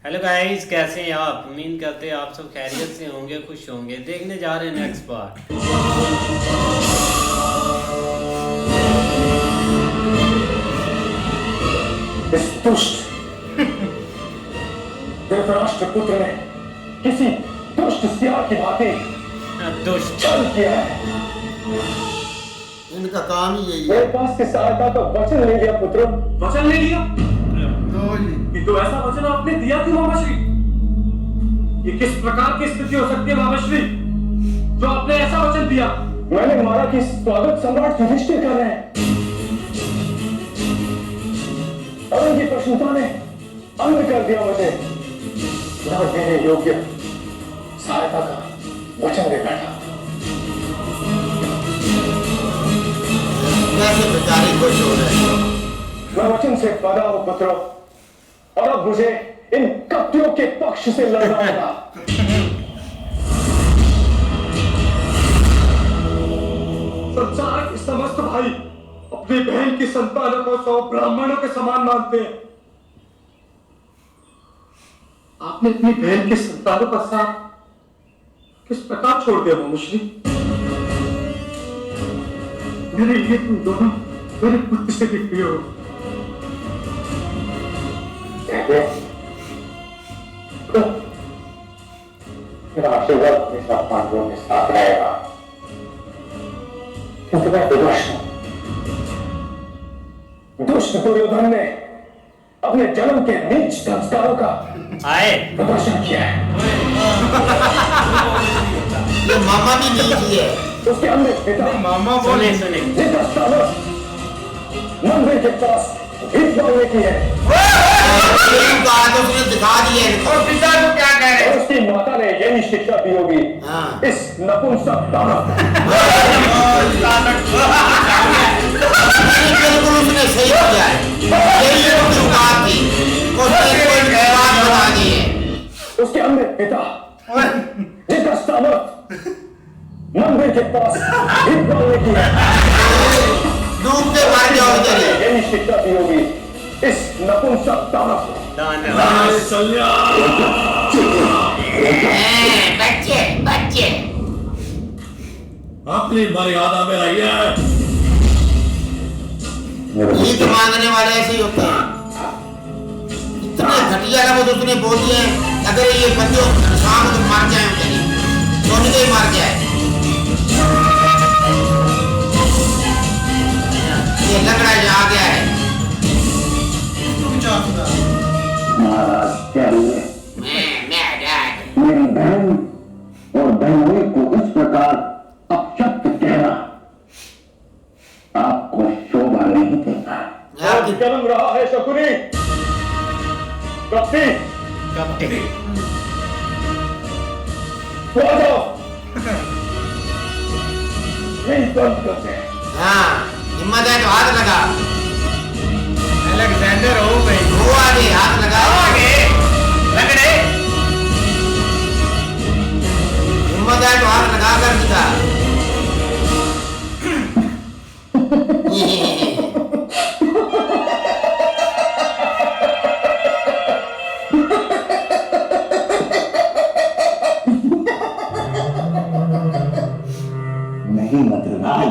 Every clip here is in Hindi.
हेलो गाइस, कैसे हैं आप? उम्मीद करते हैं आप सब खैरियत से होंगे, खुश होंगे। देखने जा रहे हैं नेक्स्ट पार्ट। इस दुष्ट धृतराष्ट्र पुत्र ने किसी दुष्ट सियार की भांति दुष्ट छल किया है। इनका काम ही यही है। मेरे पास की सहायता का वचन नहीं लिया पुत्र। वचन नहीं लिया तो ऐसा वचन आपने दिया क्यों मामाश्री? ये किस प्रकार की स्थिति हो सकती है मामाश्री जो आपने ऐसा वचन दिया? मैंने मारा कि स्वागत सम्राट युधिष्ठिर कर रहे हैं और उनकी प्रशंसा ने अंग कर दिया मुझे। न देने योग्य सहायता का वचन दे बैठा। कैसे बेचारे खुश हो रहे हैं। मैं वचन से बड़ा हूं पुत्रों, और अब मुझे इन कपटियों के पक्ष से लड़ना होगा। संसार के समस्त भाई अपनी बहन की संतानों को 100 ब्राह्मणों के समान मानते हैं। आपने अपनी बहन की संतानों का साथ किस प्रकार छोड़ दिया मामुश्री? मेरे लिए तुम दोनों मेरे पुत्र से भी प्रिय हो। मेरा आशीर्वाद हमेशा पांडवों के साथ रहेगा, क्योंकि मैं विवश हूं। दुष्ट दुर्योधन ने अपने जन्म के नीच संस्कारों का प्रदर्शन किया है। ये मामा भी नीच ही है। उसके अंदर पिता मामा बोले सुने मंदिर के पास भीख मांगने की है। उसने दिखा दिया और पिता को क्या कह रहे हैं? उसकी माता ने यही शिक्षा दी होगी। इस नपुंसक दानव। बिल्कुल उसने सही किया है। यही उसकी बात थी। उसने कोई बात बता दी है। उसके अंदर पिता जिसका सामर्थ मंदिर के पास भीख मांगने की है। डूबते मर जाओ इधर। यही शिक्षा दी होगी इस नपुंसक दानव को। बच्चे बच्चे अपनी मर्यादा में रहिए। भीख मांगने वाले ऐसे ही होते हैं। इतने घटिया लफ्ज़ उसने बोल दिए। अगर ये बच्चों शाम को मर जाए तो उनके ही मर जाए। ये लंगड़ा जा गया है। महाराज क्या हुए? मैं डैड। मेरी बहन और बहनोई को इस प्रकार अपशब्द कहना आपको शोभा नहीं देता। जन्म रहा है शकुनी। कपटी तो आ जाओ। यही बंद करते हैं। हाँ, हिम्मत है तो हाथ लगा। अलेक्जेंडर हो गए। वो आगे हाथ लगा। लगड़े हिम्मत है तो हाथ लगा कर दिखा। नहीं मतरगाल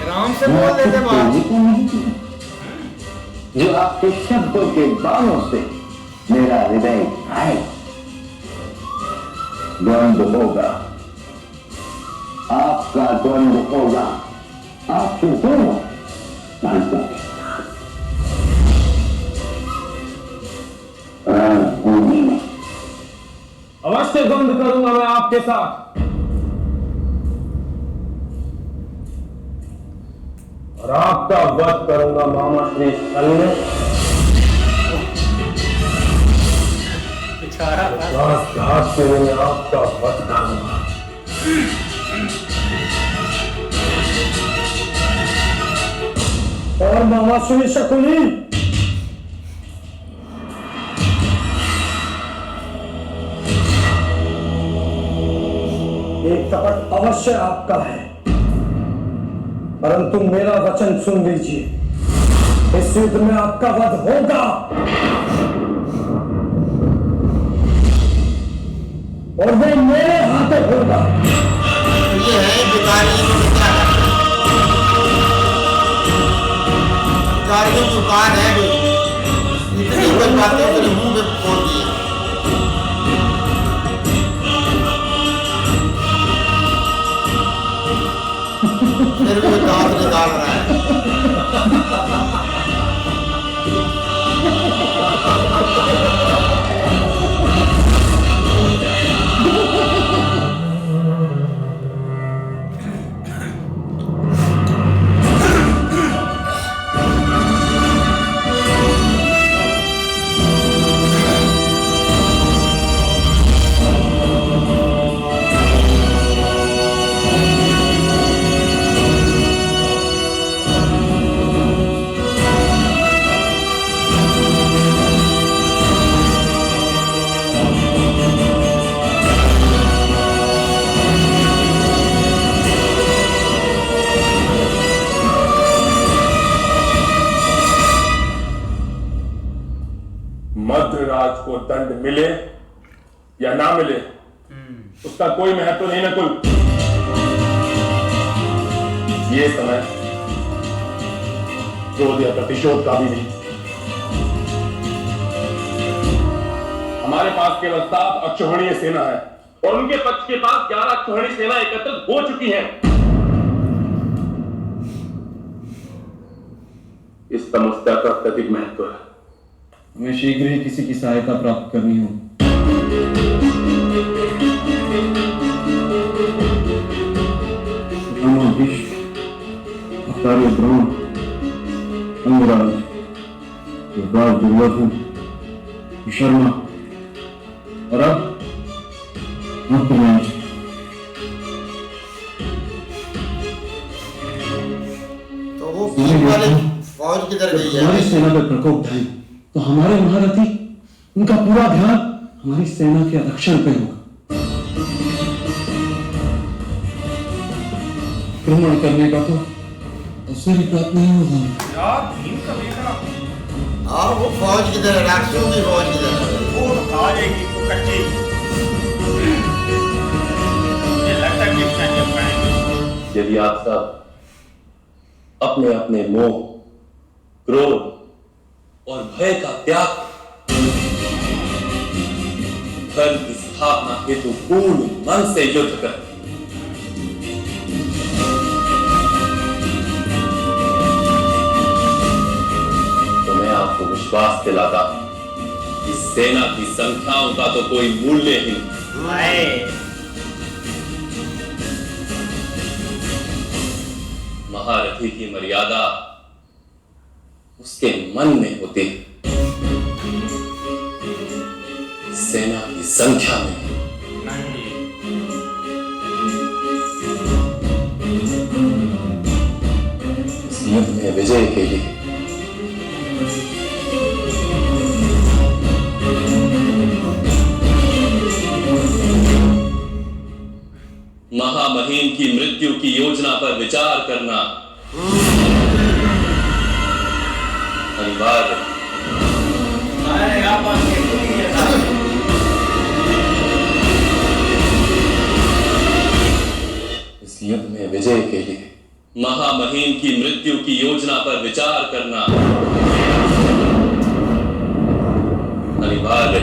आराम से बोल देते बात। जो आपके शब्दों के बाणों से मेरा हृदय घायल। द्वंद्व होगा, आपका द्वंद्व होगा, आपके दोनों प्रांतों के रणभूमि में। अवश्य द्वंद्व करूंगा मैं आपके साथ, और आपका वध करूंगा मामा श्री शल्य। घास से मैं आपका वध करूंगा। और मामा श्री शकुनी एक कपट अवश्य आपका है, परंतु मेरा वचन सुन लीजिए। इस युद्ध में आपका वध होगा। और वो मेरे हाथों होगा। ये है भिखारी भिखारियों की औकात है कोई, इतनी कोई बातें तेरे मुंह में बोल दी। फिर भी दांत निकाल रहा है। मध्यराज को दंड मिले या ना मिले उसका कोई महत्व नहीं ना कुल। ये समय क्रोध या प्रतिशोध का भी नहीं। हमारे पास केवल 7 अक्षौहिणीय सेना है और उनके पक्ष के पास 11 अक्षौहिणी सेना एकत्रित हो चुकी है। इस समस्या का अत्यधिक महत्व है। हमें शीघ्र ही किसी की सहायता प्राप्त करनी हो। आचार्य द्रोण, अंगराज, दुर्योधन, शर्मा और अब मध्यराज। तो वो फील्ड वाले फौज किधर गई है? हमारी सेना पर प्रकोप ढाई तो हमारे महारथी उनका पूरा ध्यान हमारी सेना के रक्षण पे होगा। आक्रमण करने का तो उससे भी प्राप्त नहीं होगा। यार भीम का बेटा और वो फौज किधर है? राक्षसों की फौज किधर है? वो तो आ जाएगी तो कच्ची। ये लगता है कि नहीं जब पाएंगे। यदि आप सब अपने अपने मोह, क्रोध और भय का त्याग धर्म की स्थापना हेतु पूर्ण मन से युद्ध कर तो मैं आपको विश्वास दिलाता कि सेना की संख्याओं का तो कोई मूल्य ही नहीं। महारथी की मर्यादा उसके मन में होती है, सेना की संख्या में। इस युद्ध में विजय के लिए महामहिम की मृत्यु की योजना पर विचार करना अनिवार्य। इस युद्ध में विजय के लिए महामहिम की मृत्यु की योजना पर विचार करना अनिवार्य।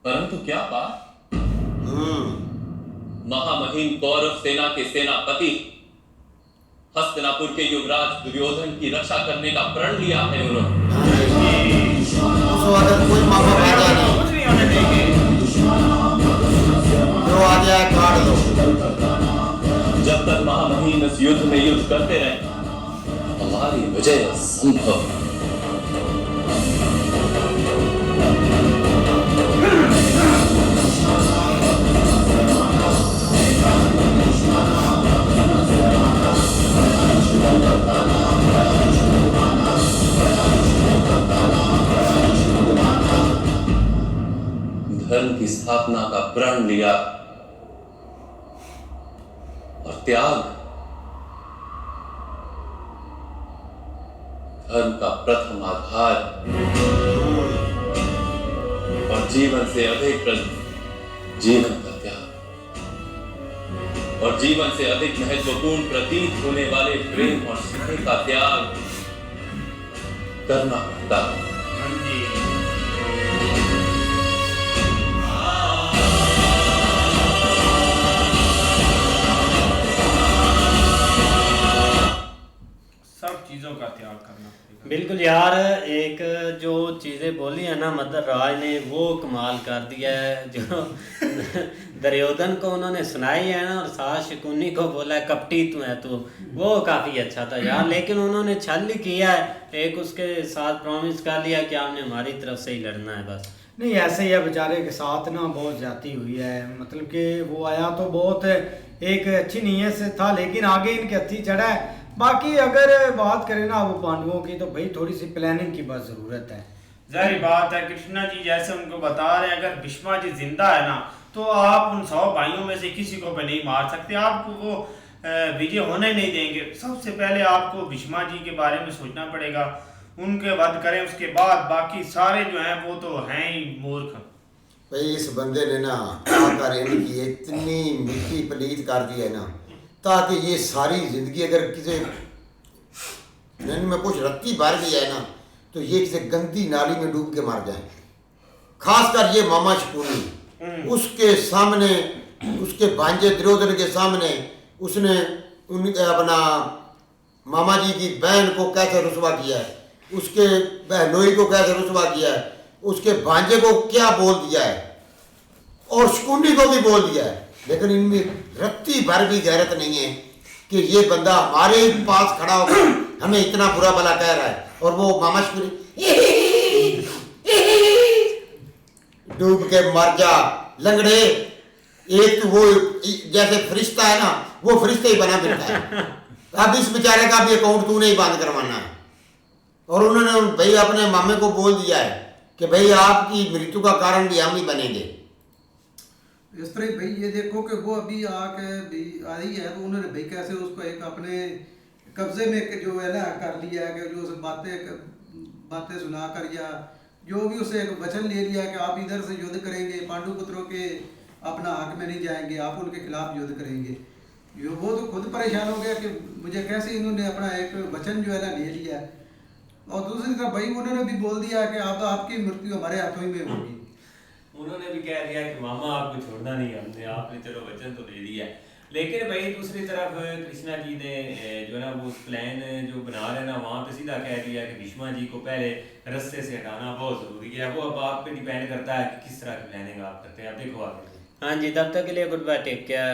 परंतु क्या बात? महामहिम कौरव सेना के सेनापति हस्तिनापुर के युवराज दुर्योधन की रक्षा करने का प्रण लिया है उन्होंने। कोई मामा पैदा नहीं, जो आ जाए काट दो। जब तक महामहिम इस युद्ध में युद्ध करते रहे हमारी विजय संभव है। धर्म की स्थापना का प्रण लिया और त्याग धर्म का प्रथम आधार और जीवन से अधिक जीवन का त्याग और जीवन से अधिक महत्वपूर्ण प्रतीत होने वाले प्रेम और स्नेह का त्याग करना पड़ता है। हाँ जी। सब चीजों का त्याग करना पड़ेगा। बिल्कुल यार, एक जो चीज़ें बोली है ना मदर राज ने, वो कमाल कर दिया है। जो दुर्योधन को उन्होंने सुनाई है ना, और सास शकुनी को बोला है कपटी तू है, तो वो काफ़ी अच्छा था यार। लेकिन उन्होंने छल ही किया है, एक उसके साथ प्रॉमिस कर लिया कि आपने हमारी तरफ से ही लड़ना है बस। नहीं ऐसे ही है बेचारे के साथ ना, बहुत ज्यादती हुई है। मतलब कि वो आया तो बहुत एक अच्छी नीयत से था, लेकिन आगे इनके हथी चढ़ा है। बाकी अगर बात करें ना वो पांडवों की, तो भाई थोड़ी सी प्लानिंग की बस ज़रूरत है। जाहिर बात है, कृष्णा जी जैसे उनको बता रहे हैं, अगर भीष्मा जी जिंदा है ना, तो आप उन 100 भाइयों में से किसी को भी नहीं मार सकते, आपको वो विजय होने नहीं देंगे। सबसे पहले आपको भीष्मा जी के बारे में सोचना पड़ेगा, उनके वध करें, उसके बाद बाकी सारे जो हैं वो तो हैं ही मूर्ख। भाई इस बंदे ने ना आकर इनकी इतनी मिट्टी पलीत कर दी है ना, ताकि ये सारी जिंदगी अगर किसी में कुछ रत्ती भर भी है ना, तो ये किसी गंदी नाली में डूब के मर जाए। खासकर ये मामा शकुनी, उसके सामने, उसके भांजे दुर्योधन के सामने उसने उनके अपना मामा जी की बहन को कैसे रुसवा किया है, उसके बहनोई को कैसे रुसवा किया है, उसके भांजे को क्या बोल दिया है, और शकुनी को भी बोल दिया है। लेकिन इनमें रत्ती भर भी गैरत नहीं है कि ये बंदा हमारे पास खड़ा होकर हमें इतना बुरा भला कह रहा है, और वो मामा शकुनी डूब के मर जा लंगड़े। एक तो वो जैसे फरिश्ता है ना, वो फरिश्ते ही बना फिरता है। अब इस बेचारे का भी अकाउंट तूने ही बंद करवाना है। और उन्होंने भाई अपने मामे को बोल दिया है कि भाई आपकी मृत्यु का कारण भी हम ही बनेंगे। इस तरह भाई ये देखो कि वो अभी आके आई है, तो उन्होंने भाई कैसे उसको एक अपने कब्जे में जो है ना कर लिया है, कि जो उसे बातें सुनाकर या जो भी उसे एक वचन ले लिया कि आप इधर से युद्ध करेंगे, पांडु पुत्रों के अपना हक में नहीं जाएंगे, आप उनके खिलाफ युद्ध करेंगे। वो तो खुद परेशान हो गया कि मुझे कैसे इन्होंने अपना एक वचन जो है ना ले लिया। और दूसरी तरफ भाई उन्होंने भी बोल दिया कि अब आपकी मृत्यु हमारे हाथों ही में होगी। उन्होंने भी कह दिया कि मामा आपको छोड़ना नहीं हमने, आपने चलो वचन तो दे दिया है। लेकिन भाई दूसरी तरफ कृष्णा जी ने जो है ना वो प्लान जो बना रहे ना, वहाँ पे सीधा कह दिया कि भीष्मा जी को पहले रास्ते से हटाना बहुत ज़रूरी है। वो अब आप पे डिपेंड करता है कि किस तरह की प्लानिंग आप करते हैं। आप देखो आगे। हाँ जी, तब तक के लिए गुड बाय, टेक केयर।